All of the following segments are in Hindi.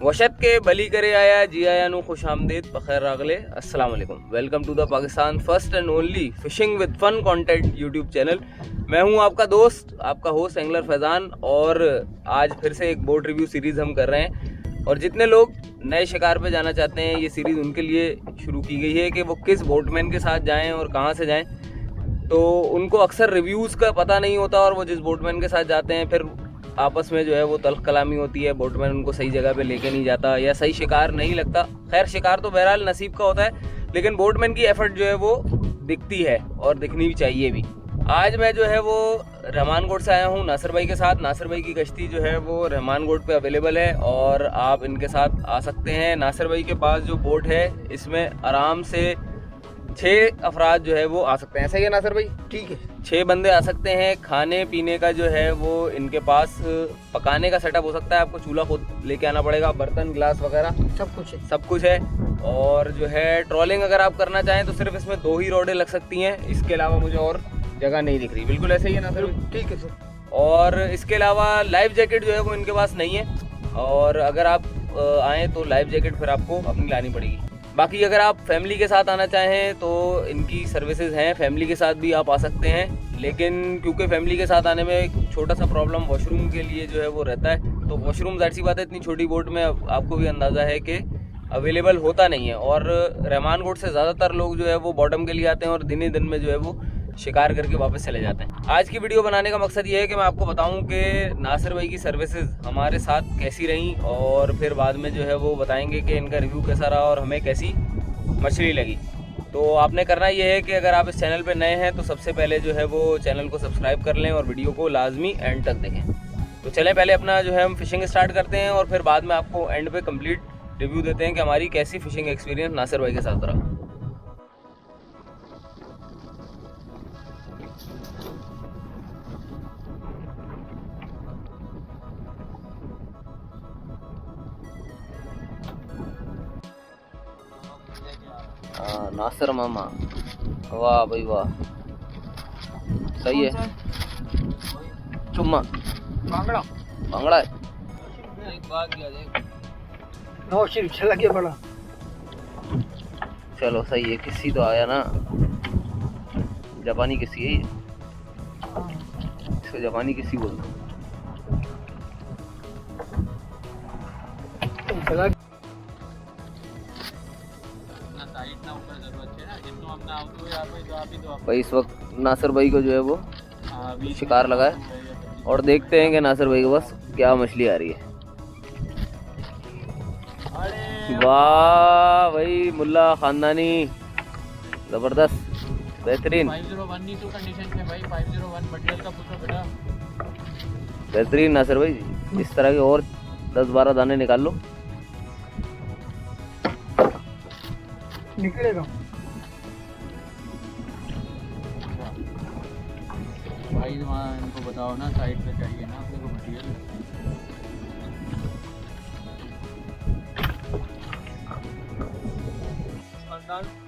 वशत के बली करे आया जी आया नु खुश आमदीद बखैर रागले अस्सलाम वालेकुम। Welcome to the Pakistan first and only fishing with fun content YouTube channel. मैं हूं आपका दोस्त, आपका होस्ट एंगलर फैज़ान, और आज फिर से एक बोट रिव्यू सीरीज़ हम कर रहे हैं। और जितने लोग नए शिकार पे जाना चाहते हैं, ये सीरीज़ उनके लिए शुरू की गई है कि वो किस बोटमैन के साथ जाएँ और कहाँ से जाएँ। तो उनको अक्सर रिव्यूज़ का पता नहीं होता और वो जिस बोटमैन के साथ जाते हैं फिर आपस में जो है वो तल्ख कलामी होती है। बोटमैन उनको सही जगह पे लेके नहीं जाता या सही शिकार नहीं लगता। खैर, शिकार तो बहरहाल नसीब का होता है, लेकिन बोटमैन की एफर्ट जो है वो दिखती है और दिखनी भी चाहिए भी। आज मैं जो है वो रहमान गोट से आया हूँ नासिर भाई के साथ। नासिर भाई की कश्ती जो है वो रहमान गोट पे अवेलेबल है और आप इनके साथ आ सकते हैं। नासिर भाई के पास जो बोट है इसमें आराम से 6 अफराद जो है वो आ सकते हैं। सही है नासिर भाई? ठीक है, 6 बंदे आ सकते हैं। खाने पीने का जो है वो इनके पास पकाने का सेटअप हो सकता है। आपको चूल्हा खुद लेके आना पड़ेगा, बर्तन गिलास वगैरह सब कुछ है। और जो है ट्रॉलिंग अगर आप करना चाहें तो सिर्फ इसमें 2 ही रोडें लग सकती हैं, इसके अलावा मुझे और जगह नहीं दिख रही। बिल्कुल ऐसे ही है नासिर भाई? ठीक है सर। और इसके अलावा लाइफ जैकेट जो है वो इनके पास नहीं है, और अगर आप आएँ तो लाइफ जैकेट फिर आपको अपनी लानी पड़ेगी। बाकी अगर आप फैमिली के साथ आना चाहें तो इनकी सर्विसेज हैं, फैमिली के साथ भी आप आ सकते हैं। लेकिन क्योंकि फैमिली के साथ आने में एक छोटा सा प्रॉब्लम वॉशरूम के लिए जो है वो रहता है, तो वॉशरूम जाहिर सी बात है इतनी छोटी बोट में आपको भी अंदाज़ा है कि अवेलेबल होता नहीं है। और रहमान गोट से ज़्यादातर लोग जो है वो बॉटम के लिए आते हैं और दिन ही दिन में जो है वो शिकार करके वापस चले जाते हैं। आज की वीडियो बनाने का मकसद ये है कि मैं आपको बताऊं कि नासिर भाई की सर्विसेज हमारे साथ कैसी रहीं, और फिर बाद में जो है वो बताएंगे कि इनका रिव्यू कैसा रहा और हमें कैसी मछली लगी। तो आपने करना ये है कि अगर आप इस चैनल पे नए हैं तो सबसे पहले जो है वो चैनल को सब्सक्राइब कर लें और वीडियो को लाजमी एंड तक देखें। तो चलें पहले अपना जो है हम फिशिंग स्टार्ट करते हैं और फिर बाद में आपको एंड पे कंप्लीट रिव्यू देते हैं कि हमारी कैसी फिशिंग एक्सपीरियंस नासिर भाई के साथ रहा। नासिर मामा, वाह भाई वाह, सही है। चुम्मा बांगड़ा बांगड़ा है, एक बात किया देख नौ सिर चला गया बड़ा। चलो सही है, किसी तो आया ना, जापानी किसी है ये, इसको जापानी किसी बोलते भाई। इस वक्त नासिर भाई को जो है वो शिकार लगा है और देखते हैं कि नासिर भाई के पास क्या मछली आ रही है। वाह भाई, मुल्ला खानदानी, जबरदस्त, बेहतरीन, 501 कंडीशन में भाई, 501 मटेरियल का पूछो बेटा, बेहतरीन नासिर भाई। इस तरह के और 10-12 दाने निकाल लो, निकलेगा भाई। वहाँ इनको बताओ ना, साइड पे चाहिए ना अपने को मटेरियल।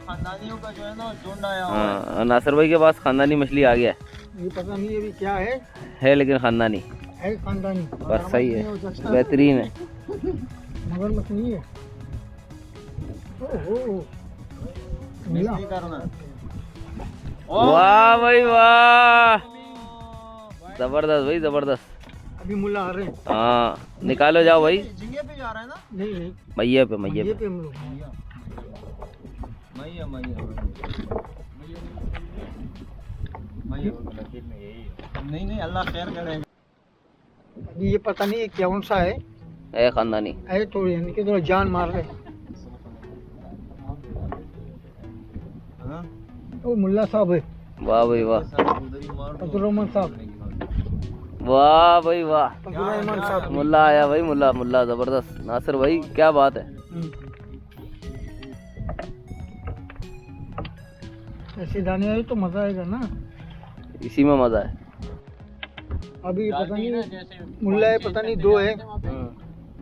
खानदानियों का जो है ना झुंड आया हुआ है। नासिर भाई के पास खानदानी मछली आ गया है। ये पता नहीं अभी क्या है लेकिन खानदानी है, खानदानी बस सही है, बेहतरीन है। मगर मछली है। वाह भाई वाह, जबरदस्त भाई जबरदस्त। अभी मुल्ला आ रहे हैं। हाँ निकालो, जाओ भाई। झींगे पे जा रहा है ना? नहीं, मैये पे हम लोग। नहीं अल्लाह खैर करेगा। अभी ये पता नहीं कौन सा है खानदानी है, थोड़ी इनके थोड़ा जान मार रहे। ओ मुल्ला साहब है। वाह भाई वाह, अब्दुर रहमान साहब, वाह भाई वाह, अब्दुर रहमान साहब, मुल्ला आया भाई, मुल्ला जबरदस्त। नासिर भाई क्या बात है, ऐसे दाने आए तो मजा आएगा ना, इसी में मजा है। अभी पता नहीं मुल्ला है, पता नहीं 2 है,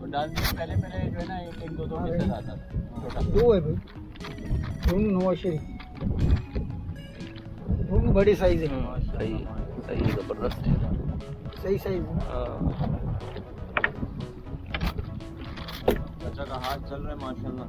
डालने से पहले जो है ना 1-2 पीसेस आता था, 2 है भाई, दोनों नवाशरी, दोनों बड़ी साइज है। सही जबरदस्त, सही साइज है। आज चल रहे माशाल्लाह।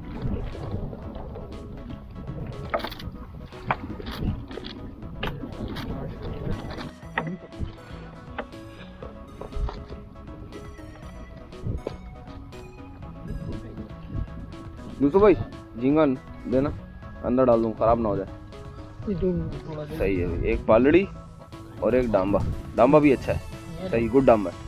दूसरा भाई झींगा देना, अंदर डाल दूँ, खराब ना हो जाए। सही है भाई, एक पालड़ी और एक डांबा। डांबा भी अच्छा है, सही, गुड डांबा है।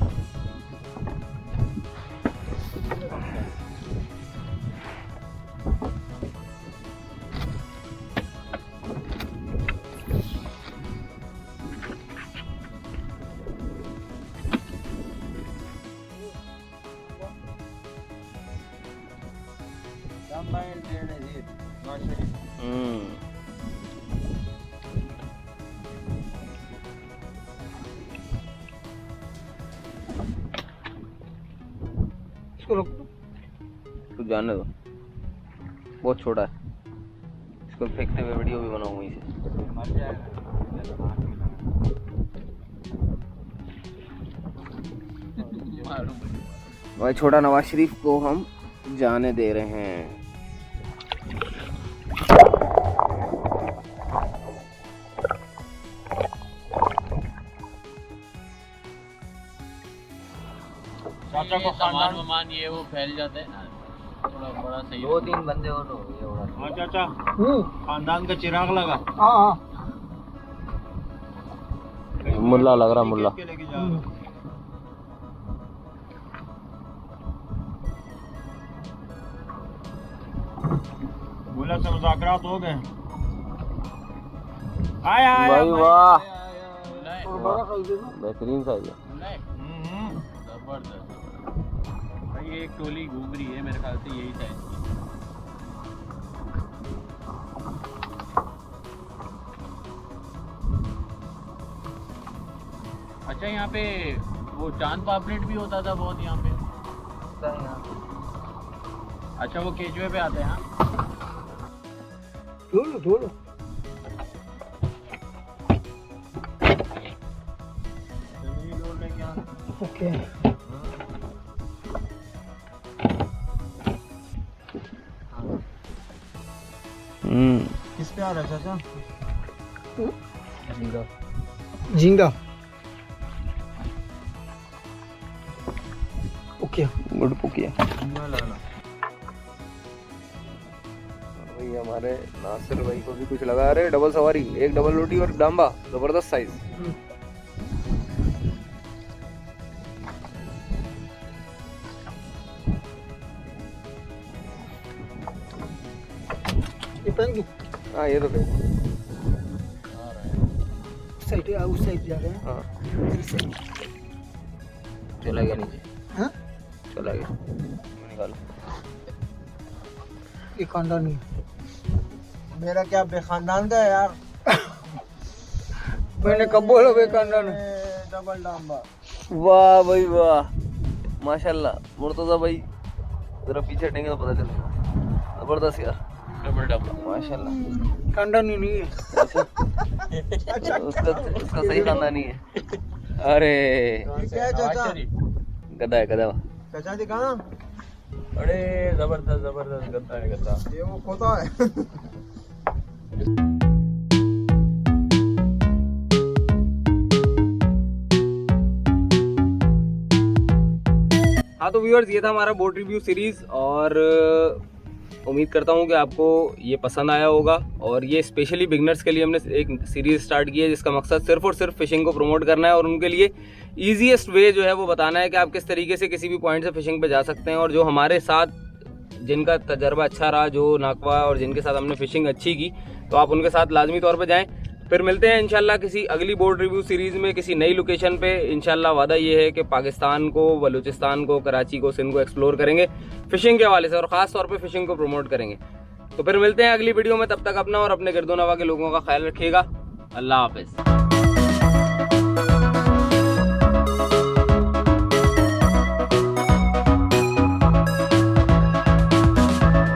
तो जाने दो, बहुत छोटा है, इसको फेंकते हुए वीडियो भी बनाऊंगा इसे। भाई छोटा नवाज शरीफ को हम जाने दे रहे हैं। चाचा को सामान ये वो फैल जाते हैं ना, थोड़ा बड़ा सही। 2-3 बंदे हो तो ये हो रहा। हाँ चाचा, खानदान का चिराग लगा। हाँ मुल्ला लग रहा, मुल्ला। मुल्ला से मुज़ाकरात हो गए। आया भाई वाह, बेहतरीन साइज है। जबरदस्त भाई, ये एक टोली घूम रही है मेरे ख्याल से यही साइज की। अच्छा यहाँ पे वो चांद पापलेट भी होता था बहुत यहाँ पे। अच्छा वो केचुए पे आते हैं। हाँ धोलो ओके। किस पे आ रहा है चाचा? झींगा ओके, गुड पुकिया। लाना भाई हमारे नासिर भाई को भी कुछ लगा रहे, डबल सवारी, एक डबल रोटी और डांबा, जबरदस्त साइज। हाँ ये तो साइड उस साइड जा रहे हैं। हाँ चला गया नीचे। हाँ चला गया, निकालो। ये खानदान नहीं, मेरा क्या बेखानदान का है यार। मैंने कब बोला बेखानदान है? डबल डांबा। वाह भाई वाह, माशाल्लाह। मुर्तजा भाई जरा पीछे हटेंगे तो पता चलेगा। जबरदस्त यार, डबल डांबा माशाल्लाह। खानदानी नहीं है। उसका सही खानदानी है। अरे गधा है, गधा। चाचा दिखाना। अरे जबरदस्त जबरदस्त गधा है, गधा। ये वो खोता है। हाँ तो व्यूअर्स, ये था हमारा बोट रिव्यू सीरीज और उम्मीद करता हूँ कि आपको ये पसंद आया होगा। और ये स्पेशली बिगनर्स के लिए हमने एक सीरीज़ स्टार्ट की है जिसका मकसद सिर्फ और सिर्फ फिशिंग को प्रमोट करना है और उनके लिए ईजीएस्ट वे जो है वो बताना है कि आप किस तरीके से किसी भी पॉइंट से फिशिंग पे जा सकते हैं। और जो हमारे साथ जिनका तजर्बा अच्छा रहा, जो नाकवा और जिनके साथ हमने फिशिंग अच्छी की, तो आप उनके साथ लाजमी तौर पर जाएँ। फिर मिलते हैं इंशाल्लाह किसी अगली बोट रिव्यू सीरीज़ में किसी नई लोकेशन पे। इंशाल्लाह वादा ये है कि पाकिस्तान को, बलूचिस्तान को, कराची को, सिंध को एक्सप्लोर करेंगे फिशिंग के हवाले से और ख़ास तौर पे फिशिंग को प्रमोट करेंगे। तो फिर मिलते हैं अगली वीडियो में, तब तक अपना और अपने गिरदो नवा के लोगों का ख्याल रखिएगा। अल्लाह हाफिज़।